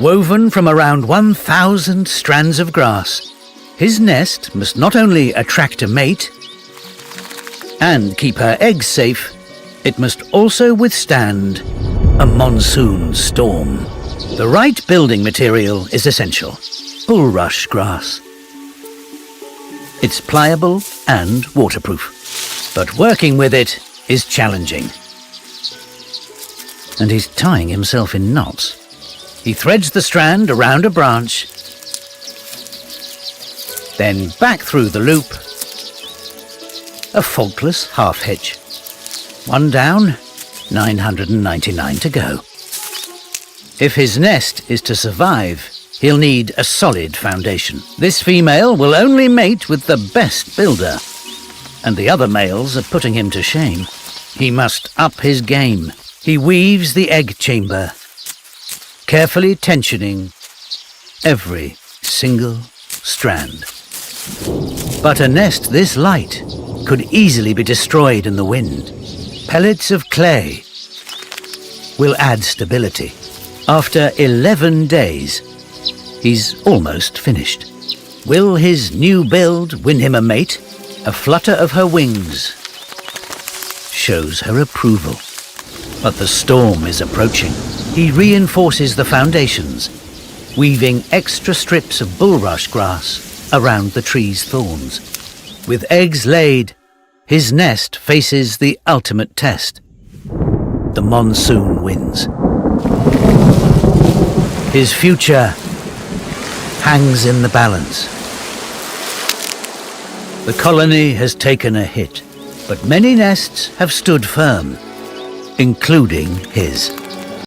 Woven from around 1,000 strands of grass, his nest must not only attract a mate and keep her eggs safe, it must also withstand a monsoon storm. The right building material is essential: bulrush grass. It's pliable and waterproof, but working with it is challenging. And he's tying himself in knots. He threads the strand around a branch, then back through the loop. A faultless half hitch. One down, 999 to go. If his nest is to survive, he'll need a solid foundation. This female will only mate with the best builder, and the other males are putting him to shame. He must up his game. He weaves the egg chamber, carefully tensioning every single strand. But a nest this light could easily be destroyed in the wind. Pellets of clay will add stability. After 11 days, he's almost finished. Will his new build win him a mate? A flutter of her wings shows her approval. But the storm is approaching. He reinforces the foundations, weaving extra strips of bulrush grass around the tree's thorns. With eggs laid, his nest faces the ultimate test: the monsoon winds. His future hangs in the balance. The colony has taken a hit, but many nests have stood firm, including his.